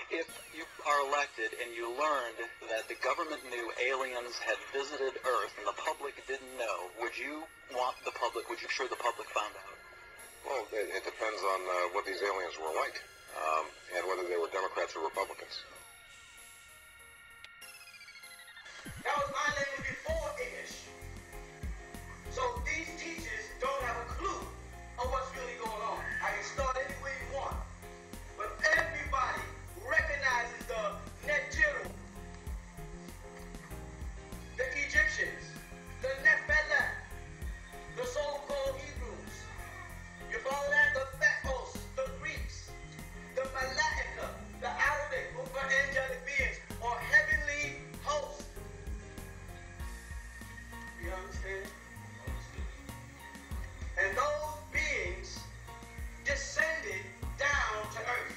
If you are elected and you learned that the government knew aliens had visited Earth and the public didn't know, would you want the public, would you sure the public found out? Well, it depends on what these aliens were like, and whether they were Democrats or Republicans. That was my language before English. So these teachers don't have a clue of what's really going on. I can start any way you want. But everybody recognizes the Negeru, the Egyptians, the Nephilim, the so-called Hebrews. You follow that? The Thecos, the Greeks, the Malaika, the Arabic, who are angelic beings, or heavenly hosts. You understand? And those beings descended down to earth.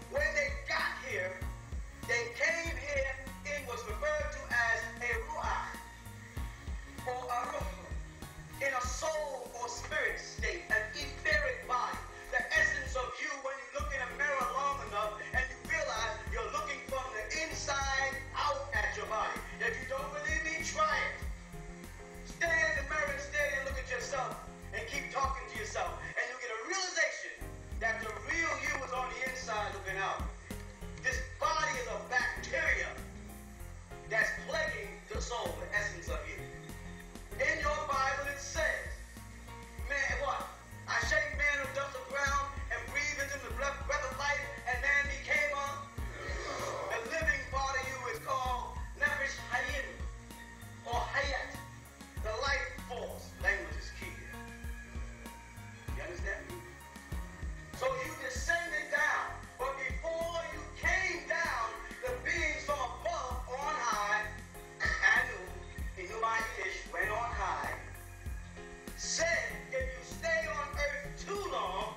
When they got here, they came here, it was referred to as a ruach, or a ruh, in a soul or spirit state, an etheric body. The essence of you when you look in a mirror long enough and you realize you're looking from the inside out at your body. If you don't believe me, try it. Stand in the mirror and stare and look at yourself and keep talking to yourself. And you'll get a realization that the real you is on the inside looking out. This body is a bacteria that's plaguing the soul, the essence of you. In your Bible it says, man, what? I shake man who dust the ground and breathe into the breath of life, and man became a... The living part of you is called Nefesh Hayim, or Hayat, the life force. Language is key here. You understand me? So you descended down, but before you came down, the beings from above on high, Anu, Inuaish, went on high, said if you stay on earth too long,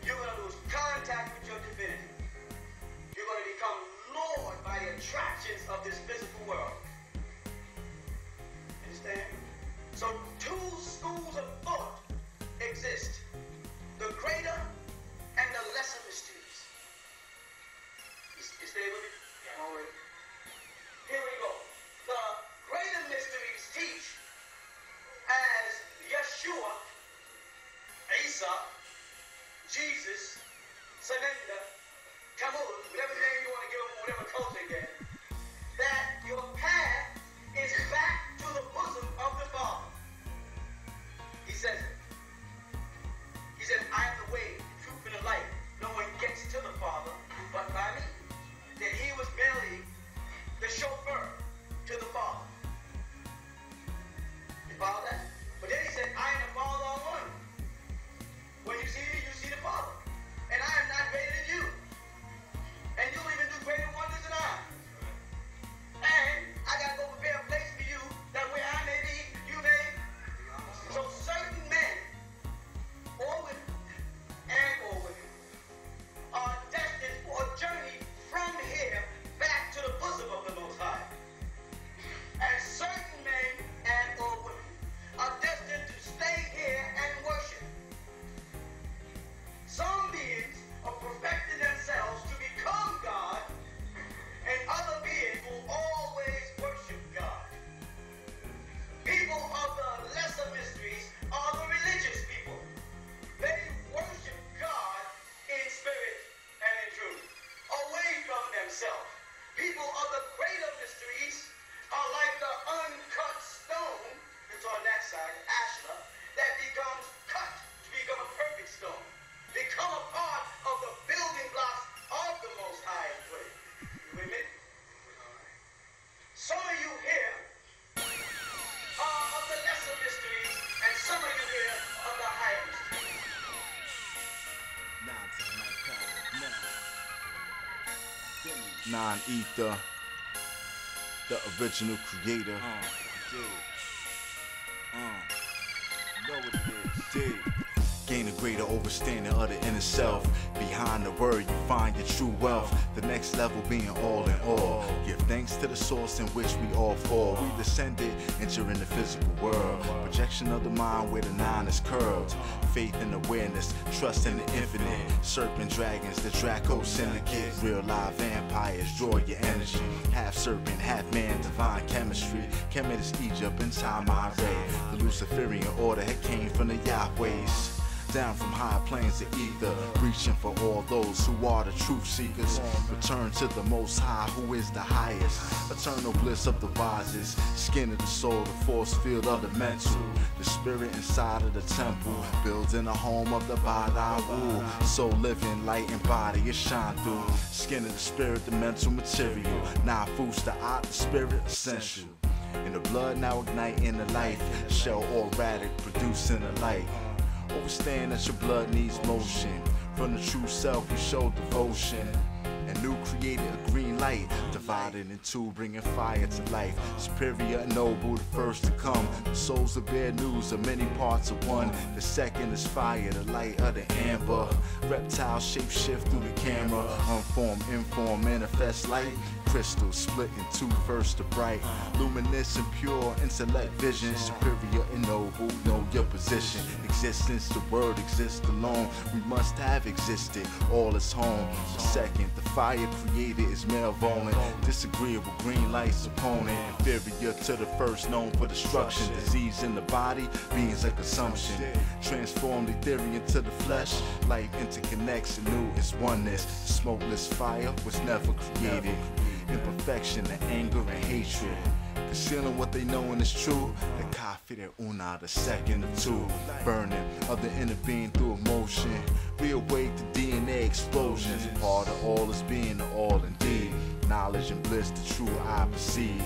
you're going to lose contact with your divinity. You're going to become lured by the attractions of this physical world. Understand? So two schools of thought exist. The greater and the lesser mysteries. You stay with me? Yeah. All right. Here we go. The greater mysteries teach as Yeshua, Isa, Jesus, Selenda, Tammuz, whatever name you want to give them, whatever culture they get, that your path is back to the bosom of the Father. He says it. He says, I am the way, the truth, and the light. No one gets to the Father but by me. That he was merely the chauffeur to the Father. You follow that? But then he said, I am the Father all one. When you see me, you see the Father. And I am not greater than you. And you'll even do greater wonders than I. And I got to go prepare a place for you that where I may be, you may. So certain men, or women, and/or women, are destined for a journey from here back to the bosom of the Most High. And certain men and/or women are destined to stay here and worship. Some beings are perfecting themselves to become God, and other beings will always worship God. People of the lesser mysteries are the religious people. They worship God in spirit and in truth, away from themselves. People of the greater mysteries are like the uncut stone, it's on that side, ashlar, that becomes cut to become a perfect stone. Become a part of the building blocks of the Most High. You with me? Some of you here are of the lesser mysteries, and some of you here of the higher mysteries. Non-ether, the original creator. Know what it is. Gain a greater understanding of the inner self. Behind the word you find your true wealth. The next level being all in all. Give thanks to the source in which we all fall. We descended, entering the physical world. Projection of the mind where the nine is curled. Faith and awareness, trust in the infinite. serpent dragons, the Draco Syndicate. Real live vampires, draw your energy. Half serpent, half man, divine chemistry. Kemet's Egypt and Atum-Re. The Luciferian order had came from the Yahwehs. Down from high plains of ether, reaching for all those who are the truth seekers. Return to the Most High, who is the highest. Eternal bliss of the wisest. Skin of the soul, the force field of the mental. The spirit inside of the temple, building a home of the WU. Soul living, light and body, it shine through. Skin of the spirit, the mental material. Now foods the art, the spirit essential. In the blood now igniting the life. Shell auratic, producing the light. Understand that your blood needs motion. From the true self we show devotion. And new created a green light, divided in two, bringing fire to life. Superior and noble, the first to come. The souls of bad news are many parts of one. The second is fire, the light of the amber. Reptile shape shift through the camera. Unformed, informed, manifest light. Crystal split in two, first the bright. Luminous and pure, intellect vision. Superior and noble, know your position. Existence, the word exists alone. We must have existed, all is home. The second, the fire created is malevolent. Disagreeable, green light's opponent. Inferior to the first, known for destruction. Disease in the body, beings of consumption. Transform the theory into the flesh. Life interconnects and new is oneness. Smokeless fire was never created. Imperfection and anger and hatred, concealing what they know and is true. The kafi de una, the second of two, burning of the inner being through emotion. Reawake the DNA explosions. Part of all is being the all indeed. Knowledge and bliss, the true I perceive.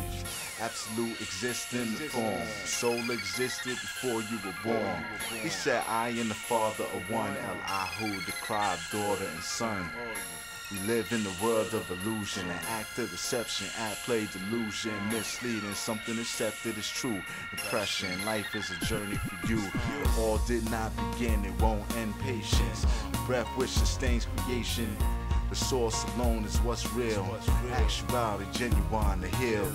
Absolute existing form. Soul existed before you were born. He said, I am the father of one, El-Ahu, the cry of daughter and son. We live in the world of illusion, an act of deception, act play delusion, misleading, something accepted is true. Impression, life is a journey for you. It all did not begin, it won't end. Patience, breath which sustains creation. The source alone is what's real. Actuality, genuine, the heal.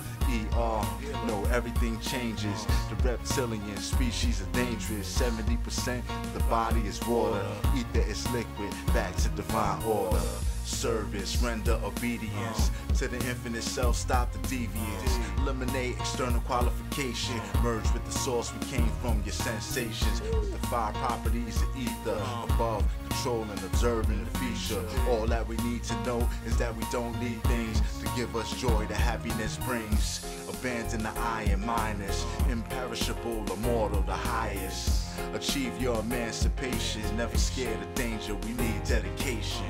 No, everything changes. The reptilian species are dangerous. 70% of the body is water. Ether is liquid, back to divine order. Service, render obedience to the infinite self, stop the deviance. Eliminate external qualification. Merge with the source we came from, your sensations. With the five properties of ether. Above, controlling, observing the feature. All that we need to know is that we don't need things to give us joy that happiness brings. Abandon the I and minus. Imperishable, immortal, the highest. Achieve your emancipation. Never scared of danger, we need dedication.